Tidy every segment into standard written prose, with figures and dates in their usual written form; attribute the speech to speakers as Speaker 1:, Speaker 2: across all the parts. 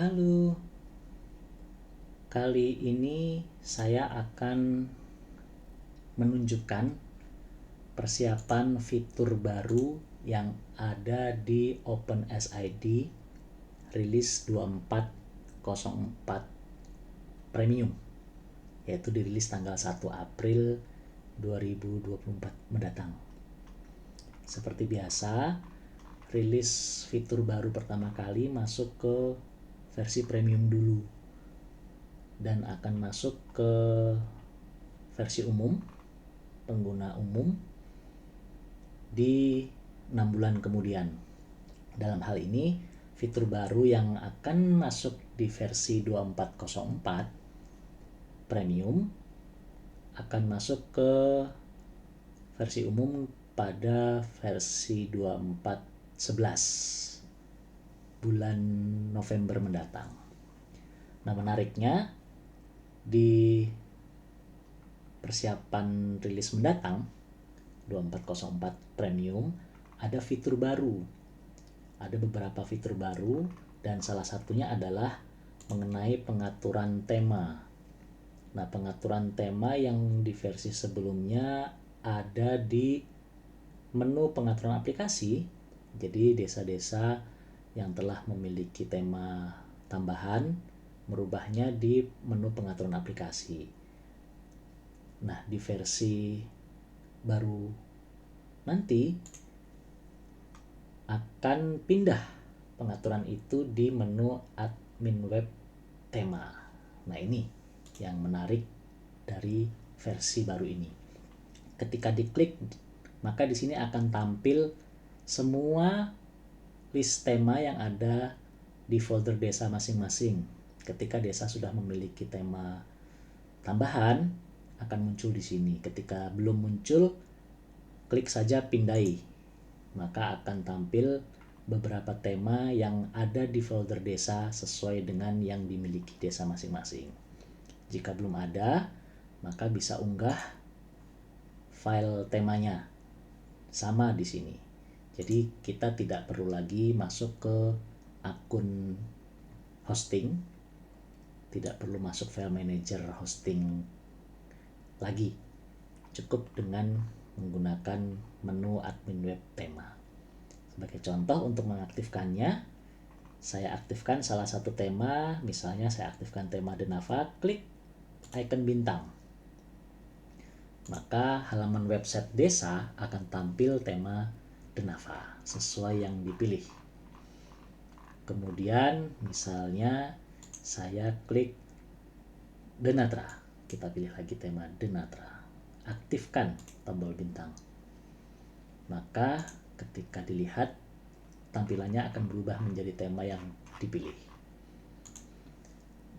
Speaker 1: Halo, kali ini saya akan menunjukkan persiapan fitur baru yang ada di OpenSID rilis 2404 Premium, yaitu dirilis tanggal 1 April 2024 mendatang. Seperti biasa, rilis fitur baru pertama kali masuk ke versi premium dulu dan akan masuk ke versi umum, pengguna umum di 6 bulan kemudian. Dalam hal ini, fitur baru yang akan masuk di versi 2404 premium akan masuk ke versi umum pada versi 2411 bulan November mendatang. Nah, menariknya di persiapan rilis mendatang 2404 Premium ada fitur baru. Ada beberapa fitur baru dan salah satunya adalah mengenai pengaturan tema. Nah, pengaturan tema yang di versi sebelumnya ada di menu pengaturan aplikasi. Jadi desa-desa yang telah memiliki tema tambahan merubahnya di menu pengaturan aplikasi. Nah, di versi baru nanti akan pindah pengaturan itu di menu admin web tema. Nah, ini yang menarik dari versi baru ini. Ketika diklik, maka di sini akan tampil semua list tema yang ada di folder desa masing-masing. Ketika desa sudah memiliki tema tambahan, akan muncul di sini. Ketika belum muncul, klik saja pindai, maka akan tampil beberapa tema yang ada di folder desa sesuai dengan yang dimiliki desa masing-masing. Jika belum ada, maka bisa unggah file temanya sama di sini. Jadi kita tidak perlu lagi masuk ke akun hosting, tidak perlu masuk file manager hosting lagi. Cukup dengan menggunakan menu admin web tema. Sebagai contoh, untuk mengaktifkannya, saya aktifkan salah satu tema. Misalnya saya aktifkan tema Denava, klik icon bintang. Maka halaman website desa akan tampil tema Denava sesuai yang dipilih. Kemudian misalnya saya klik Denatra, kita pilih lagi tema Denatra, aktifkan tombol bintang, maka ketika dilihat tampilannya akan berubah menjadi tema yang dipilih.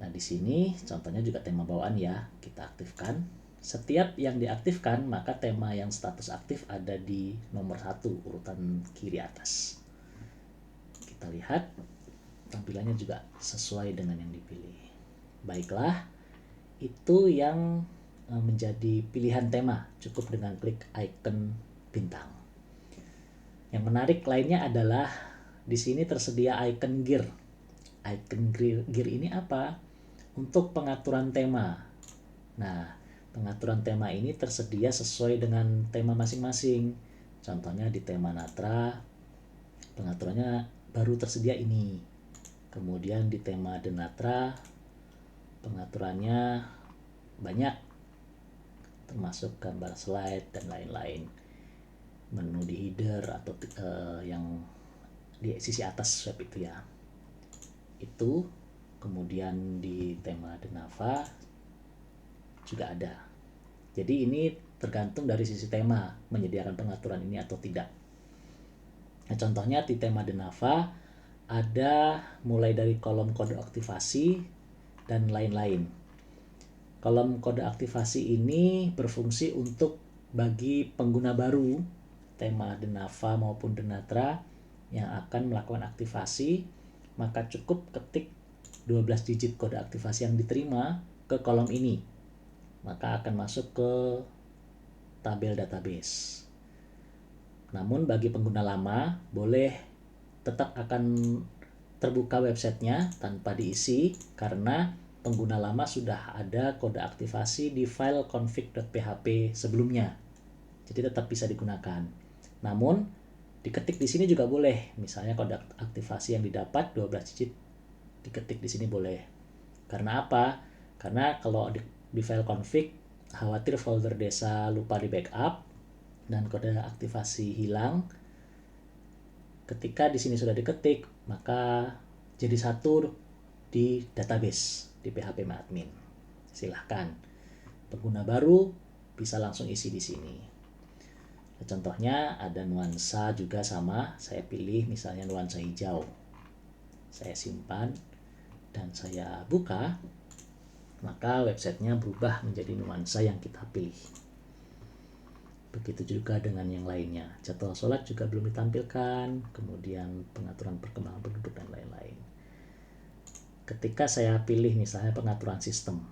Speaker 1: Nah, di sini contohnya juga tema bawaan ya, kita aktifkan. Setiap yang diaktifkan, maka tema yang status aktif ada di nomor 1 urutan kiri atas. Kita lihat tampilannya juga sesuai dengan yang dipilih. Baiklah, itu yang menjadi pilihan tema, cukup dengan klik icon bintang. Yang menarik lainnya adalah di sini tersedia icon gear. Icon gear ini apa? Untuk pengaturan tema. Nah, pengaturan tema ini tersedia sesuai dengan tema masing-masing. Contohnya di tema Natra, pengaturannya baru tersedia ini. Kemudian di tema Denatra, pengaturannya banyak, termasuk gambar slide dan lain-lain. Menu di header atau yang di sisi atas web itu ya. Itu kemudian di tema Denava juga ada. Jadi ini tergantung dari sisi tema menyediakan pengaturan ini atau tidak. Nah, contohnya di tema Denava ada mulai dari kolom kode aktivasi dan lain-lain. Kolom kode aktivasi ini berfungsi untuk bagi pengguna baru tema Denava maupun Denatra yang akan melakukan aktivasi, maka cukup ketik 12 digit kode aktivasi yang diterima ke kolom ini, maka akan masuk ke tabel database. Namun bagi pengguna lama boleh tetap akan terbuka websitenya tanpa diisi karena pengguna lama sudah ada kode aktivasi di file config.php sebelumnya. Jadi tetap bisa digunakan. Namun diketik di sini juga boleh. Misalnya kode aktivasi yang didapat 12 digit diketik di sini boleh. Karena apa? Karena kalau di file config khawatir folder desa lupa di backup dan kode aktivasi hilang. Ketika di sini sudah diketik, maka jadi satu di database di phpMyAdmin. Silahkan pengguna baru bisa langsung isi di sini. Contohnya ada nuansa juga sama, saya pilih misalnya nuansa hijau. Saya simpan dan saya buka, maka websitenya berubah menjadi nuansa yang kita pilih. Begitu juga dengan yang lainnya. Jadwal sholat juga belum ditampilkan, kemudian pengaturan perkembangan penduduk dan lain-lain. Ketika saya pilih misalnya pengaturan sistem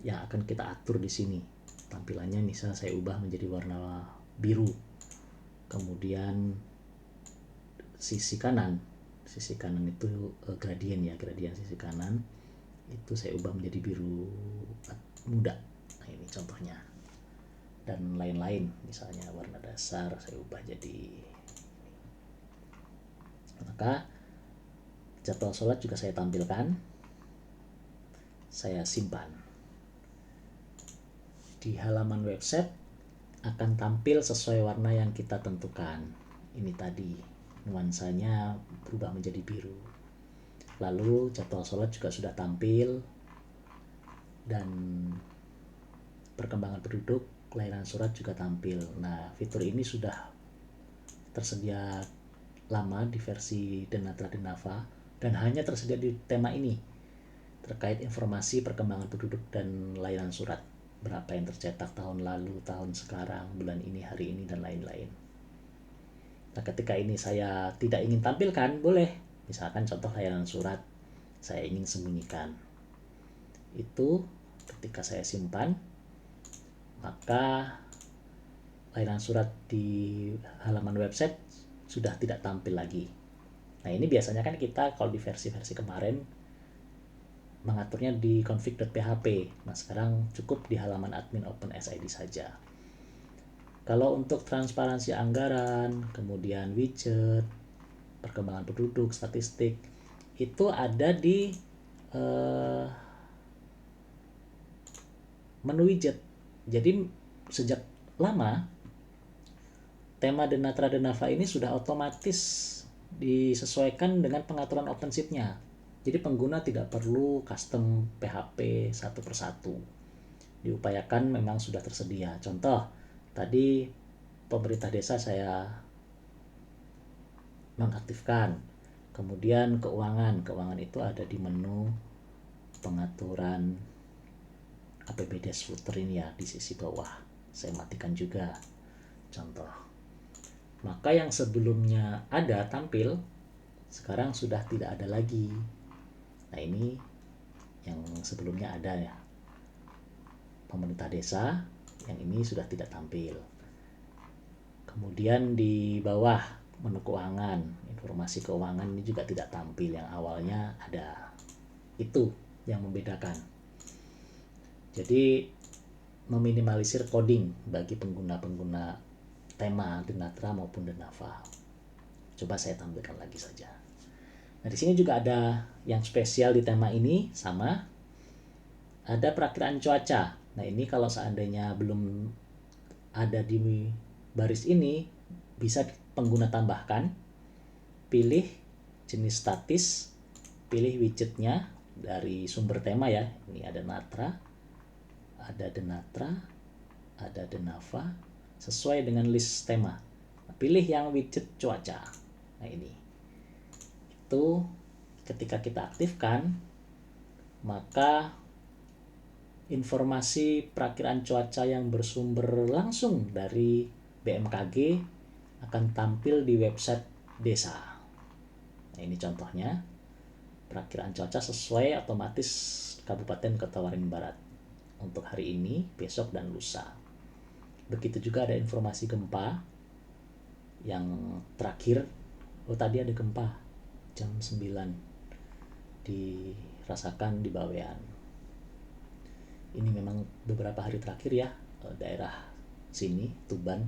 Speaker 1: yang akan kita atur di sini, tampilannya misalnya saya ubah menjadi warna biru. Kemudian sisi kanan itu gradien ya, gradien sisi kanan itu saya ubah menjadi biru muda. Nah, ini contohnya. Dan lain-lain, misalnya warna dasar saya ubah jadi, maka jadwal sholat juga saya tampilkan, saya simpan. Di halaman website akan tampil sesuai warna yang kita tentukan. Ini tadi nuansanya berubah menjadi biru. Lalu jadwal sholat juga sudah tampil dan perkembangan penduduk, layanan surat juga tampil. Nah, fitur ini sudah tersedia lama di versi Denatra Denava dan hanya tersedia di tema ini terkait informasi perkembangan penduduk dan layanan surat. Berapa yang tercetak tahun lalu, tahun sekarang, bulan ini, hari ini, dan lain-lain. Nah, ketika ini saya tidak ingin tampilkan, boleh. Misalkan contoh layanan surat, saya ingin sembunyikan. Itu ketika saya simpan, maka layanan surat di halaman website sudah tidak tampil lagi. Nah, ini biasanya kan kita kalau di versi-versi kemarin mengaturnya di config.php. Nah, sekarang cukup di halaman admin OpenSID saja. Kalau untuk transparansi anggaran, kemudian widget, perkembangan penduduk, statistik, itu ada di menu widget. Jadi sejak lama tema Denatra Denava ini sudah otomatis disesuaikan dengan pengaturan OpenShift-nya. Jadi pengguna tidak perlu custom PHP satu persatu. Diupayakan memang sudah tersedia. Contoh, tadi pemerintah desa saya nonaktifkan. Kemudian keuangan itu ada di menu pengaturan APBDes footer ini ya, di sisi bawah. Saya matikan juga. Contoh. Maka yang sebelumnya ada tampil, sekarang sudah tidak ada lagi. Nah, ini yang sebelumnya ada ya. Pemerintah desa, yang ini sudah tidak tampil. Kemudian di bawah menu keuangan, informasi keuangan ini juga tidak tampil, yang awalnya ada. Itu yang membedakan. Jadi meminimalisir coding bagi pengguna-pengguna tema Denatra maupun Denava. Coba saya tampilkan lagi saja. Nah, di sini juga ada yang spesial di tema ini, sama. Ada perakiraan cuaca. Nah, ini kalau seandainya belum ada di baris ini, bisa pengguna tambahkan. Pilih jenis statis, pilih widgetnya dari sumber tema ya. Ini ada Natra, ada Denatra, ada Denava, sesuai dengan list tema. Pilih yang widget cuaca. Nah, ini. Itu ketika kita aktifkan, maka informasi perakiraan cuaca yang bersumber langsung dari BMKG akan tampil di website desa. Nah, ini contohnya. Perakiraan cuaca sesuai otomatis Kabupaten Kota Waringin Barat untuk hari ini, besok, dan lusa. Begitu juga ada informasi gempa yang terakhir. Oh, tadi ada gempa jam 9. dirasakan di Bawean. Ini memang beberapa hari terakhir ya, daerah sini Tuban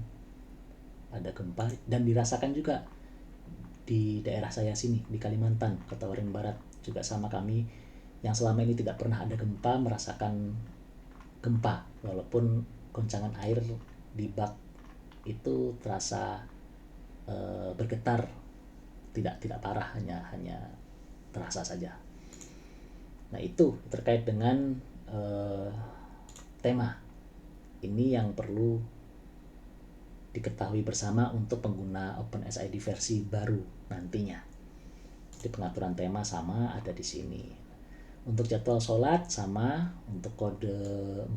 Speaker 1: ada gempa, dan dirasakan juga di daerah saya sini di Kalimantan, Kota Waringin Barat juga sama. Kami yang selama ini tidak pernah ada gempa merasakan gempa, walaupun goncangan air di bak itu terasa bergetar, tidak parah, hanya terasa saja. Nah, itu terkait dengan tema ini yang perlu diketahui bersama untuk pengguna OpenSID versi baru nantinya. Jadi pengaturan tema sama ada di sini. Untuk jadwal sholat sama, untuk kode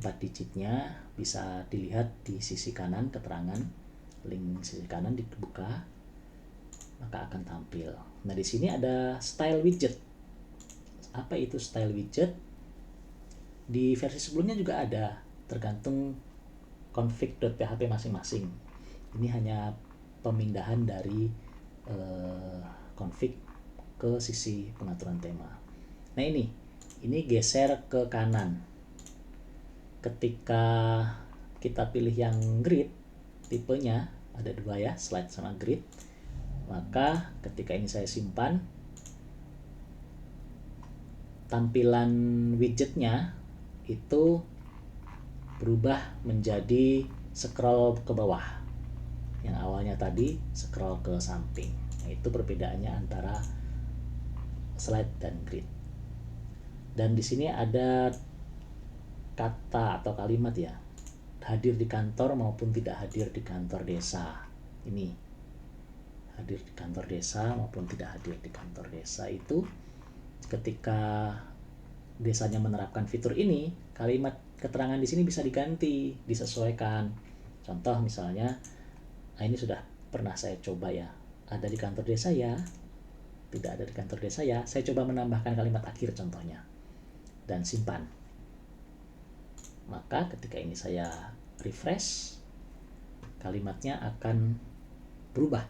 Speaker 1: 4 digitnya bisa dilihat di sisi kanan, keterangan link sisi kanan dibuka maka akan tampil. Nah, di sini ada style widget. Apa itu style widget? Di versi sebelumnya juga ada, tergantung config.php masing-masing. Ini hanya pemindahan dari config ke sisi pengaturan tema. Nah, ini geser ke kanan. Ketika kita pilih yang grid, tipenya ada dua ya, slide sama grid. Maka ketika ini saya simpan, tampilan widgetnya itu berubah menjadi scroll ke bawah. Yang awalnya tadi scroll ke samping. Nah, itu perbedaannya antara slide dan grid. Dan di sini ada kata atau kalimat ya, hadir di kantor maupun tidak hadir di kantor desa. Ini hadir di kantor desa maupun tidak hadir di kantor desa itu ketika desanya menerapkan fitur ini, kalimat keterangan di sini bisa diganti, disesuaikan. Contoh misalnya, ini sudah pernah saya coba ya, ada di kantor desa ya, tidak ada di kantor desa ya. Saya coba menambahkan kalimat akhir contohnya dan simpan. Maka ketika ini saya refresh, kalimatnya akan berubah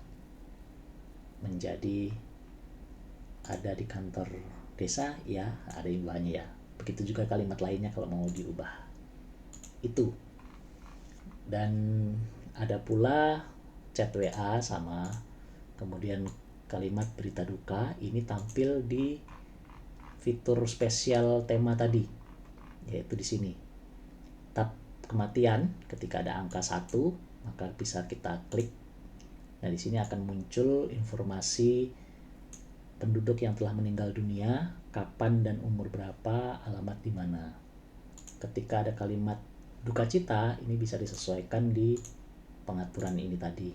Speaker 1: menjadi ada di kantor desa ya, ada imbauannya ya. Begitu juga kalimat lainnya kalau mau diubah. Itu. Dan ada pula chat WA sama, kemudian kalimat berita duka ini tampil di fitur spesial tema tadi, yaitu di sini. Tab kematian, ketika ada angka 1 maka bisa kita klik. Nah, di sini akan muncul informasi penduduk yang telah meninggal dunia, kapan dan umur berapa, alamat di mana. Ketika ada kalimat duka cita, ini bisa disesuaikan di pengaturan ini tadi.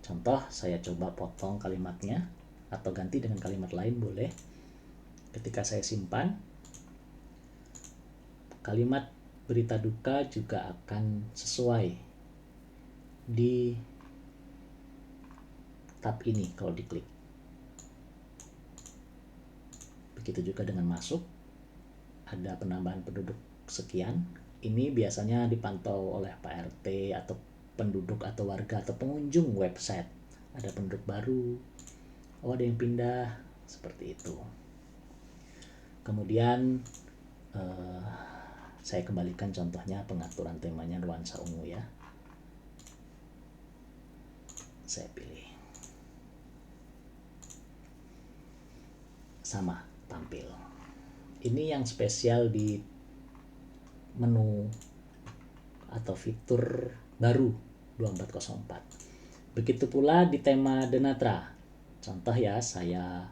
Speaker 1: Contoh, saya coba potong kalimatnya atau ganti dengan kalimat lain boleh. Ketika saya simpan, kalimat berita duka juga akan sesuai di tab ini kalau diklik. Begitu juga dengan masuk, ada penambahan penduduk sekian. Ini biasanya dipantau oleh Pak RT atau penduduk atau warga atau pengunjung website. Ada penduduk baru, ada yang pindah, seperti itu. Kemudian saya kembalikan contohnya pengaturan temanya nuansa ungu ya. Saya pilih. Sama tampil. Ini yang spesial di menu atau fitur baru 2404. Begitu pula di tema Denatra. Contoh ya, saya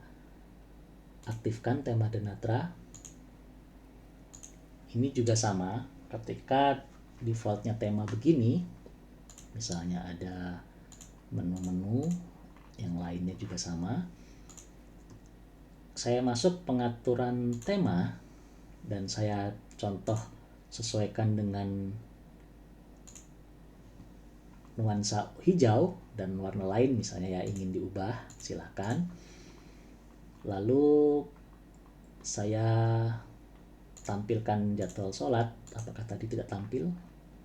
Speaker 1: aktifkan tema Denatra. Ini juga sama, ketika defaultnya tema begini, misalnya ada menu-menu, yang lainnya juga sama. Saya masuk pengaturan tema dan saya contoh sesuaikan dengan nuansa hijau dan warna lain misalnya ya, ingin diubah silakan. Lalu saya tampilkan jadwal sholat, apakah tadi tidak tampil?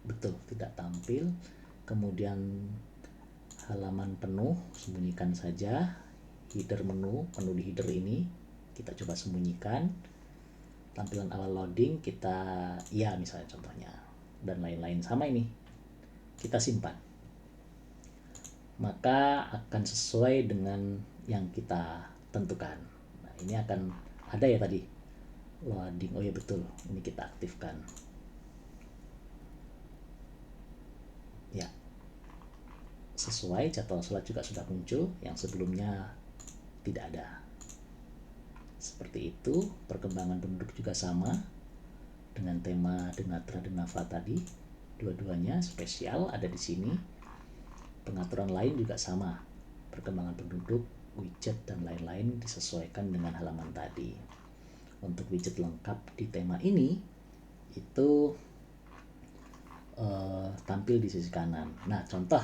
Speaker 1: Betul, tidak tampil. Kemudian halaman penuh, sembunyikan saja. Header menu di header ini kita coba sembunyikan. Tampilan awal loading kita ya misalnya contohnya, dan lain-lain sama ini kita simpan, maka akan sesuai dengan yang kita tentukan. Nah, ini akan ada ya tadi loading, oh ya betul, ini kita aktifkan ya, sesuai. Jadwal sholat juga sudah muncul, yang sebelumnya tidak ada. Seperti itu. Perkembangan penduduk juga sama dengan tema Denatra Denafa tadi, dua-duanya spesial ada di sini. Pengaturan lain juga sama, perkembangan penduduk, widget dan lain-lain disesuaikan dengan halaman tadi. Untuk widget lengkap di tema ini itu tampil di sisi kanan. Nah, contoh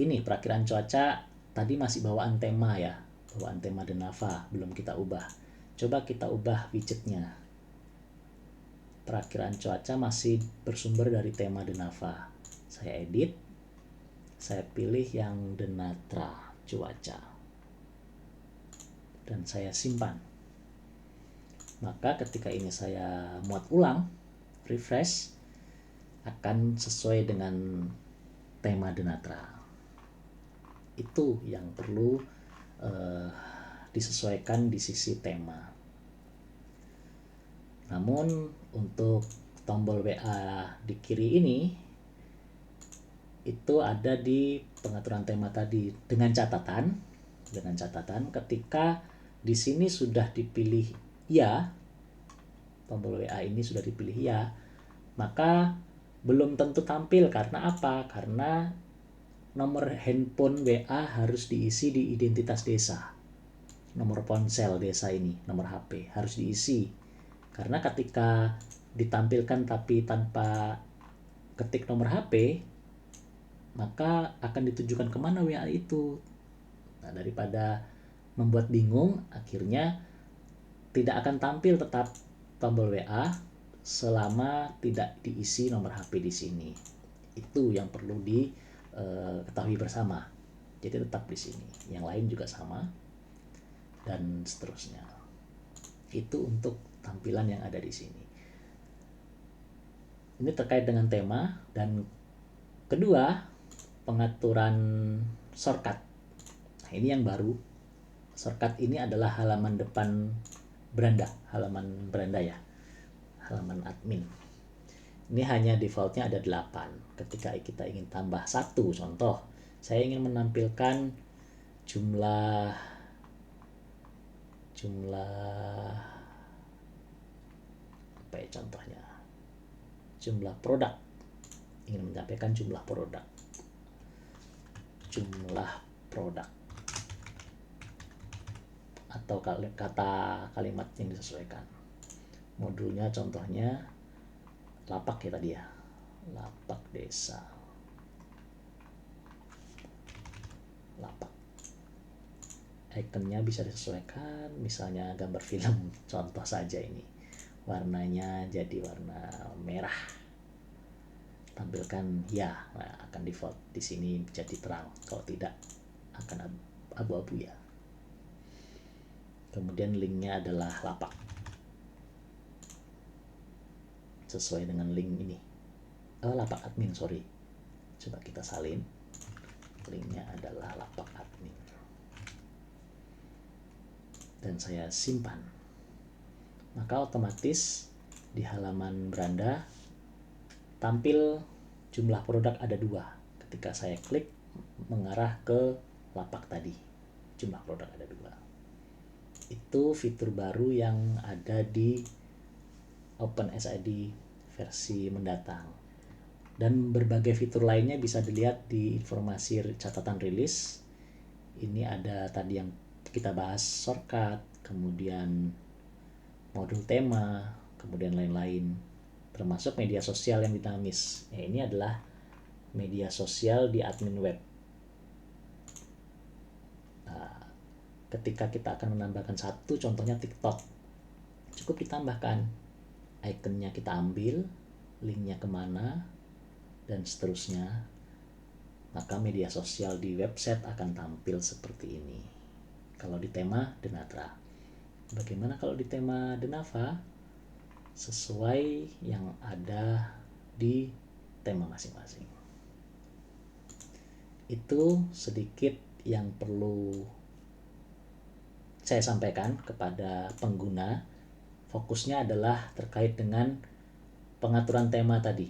Speaker 1: ini perakiraan cuaca tadi masih bawaan tema ya, bawaan tema Denafa, belum kita ubah. Coba kita ubah widgetnya. Perakiraan cuaca masih bersumber dari tema Denafa. Saya edit, saya pilih yang Denatra cuaca, dan saya simpan. Maka ketika ini saya muat ulang, refresh, akan sesuai dengan tema Denatra. Itu yang perlu disesuaikan di sisi tema. Namun untuk tombol WA di kiri ini itu ada di pengaturan tema tadi, dengan catatan ketika di sini sudah dipilih ya, tombol WA ini sudah dipilih ya, maka belum tentu tampil. Karena apa? Karena nomor handphone WA harus diisi di identitas desa, nomor ponsel desa ini, nomor HP harus diisi. Karena ketika ditampilkan tapi tanpa ketik nomor HP, maka akan ditujukan kemana WA itu. Nah, daripada membuat bingung, akhirnya tidak akan tampil tetap tombol WA selama tidak diisi nomor HP di sini. Itu yang perlu diketahui bersama. Jadi tetap di sini. Yang lain juga sama dan seterusnya. Itu untuk tampilan yang ada di sini. Ini terkait dengan tema. Dan kedua, pengaturan shortcut. Nah, ini yang baru. Shortcut ini adalah halaman depan beranda, halaman admin. Ini hanya defaultnya ada 8. Ketika kita ingin tambah 1, contoh saya ingin menampilkan jumlah apa ya contohnya, jumlah produk, ingin menyampaikan jumlah produk atau kalimat yang disesuaikan. Modulnya contohnya lapak ya tadi ya, lapak desa, lapak. Ikonnya bisa disesuaikan, misalnya gambar film, contoh saja ini. Warnanya jadi warna merah. Tampilkan ya, nah, akan default di sini jadi terang. Kalau tidak akan abu-abu ya. Kemudian linknya adalah lapak, sesuai dengan link ini. Lapak admin, sorry. Coba kita salin. Linknya adalah lapak admin. Dan saya simpan. Maka otomatis di halaman beranda tampil jumlah produk ada 2. Ketika saya klik mengarah ke lapak tadi, jumlah produk ada 2. Itu fitur baru yang ada di OpenSID versi mendatang. Dan berbagai fitur lainnya bisa dilihat di informasi catatan rilis. Ini ada tadi yang kita bahas, shortcut, kemudian modul tema, kemudian lain-lain, termasuk media sosial yang dinamis. Ya, ini adalah media sosial di admin web. Nah, ketika kita akan menambahkan 1, contohnya TikTok, cukup ditambahkan ikonnya, kita ambil linknya kemana dan seterusnya, maka media sosial di website akan tampil seperti ini. Kalau di tema Denatra. Bagaimana kalau di tema Denava? Sesuai yang ada di tema masing-masing. Itu sedikit yang perlu saya sampaikan kepada pengguna. Fokusnya adalah terkait dengan pengaturan tema tadi,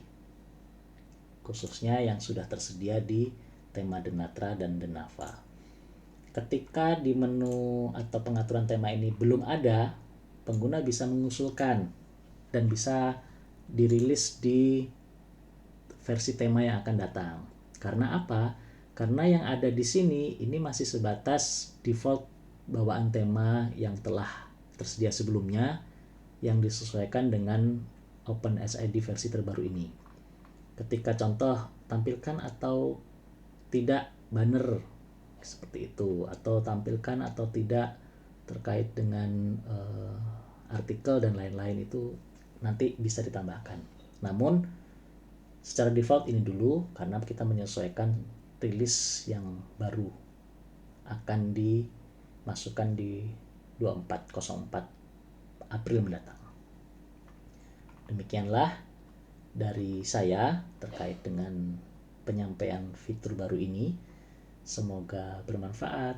Speaker 1: khususnya yang sudah tersedia di tema Denatra dan Denava. Ketika di menu atau pengaturan tema ini belum ada, pengguna bisa mengusulkan dan bisa dirilis di versi tema yang akan datang. Karena apa? Karena yang ada di sini ini masih sebatas default bawaan tema yang telah tersedia sebelumnya yang disesuaikan dengan OpenSID versi terbaru ini. Ketika contoh tampilkan atau tidak banner seperti itu, atau tampilkan atau tidak terkait dengan artikel dan lain-lain, itu nanti bisa ditambahkan. Namun secara default ini dulu karena kita menyesuaikan rilis yang baru akan dimasukkan di 2404 April mendatang. Demikianlah dari saya terkait dengan penyampaian fitur baru ini. Semoga bermanfaat.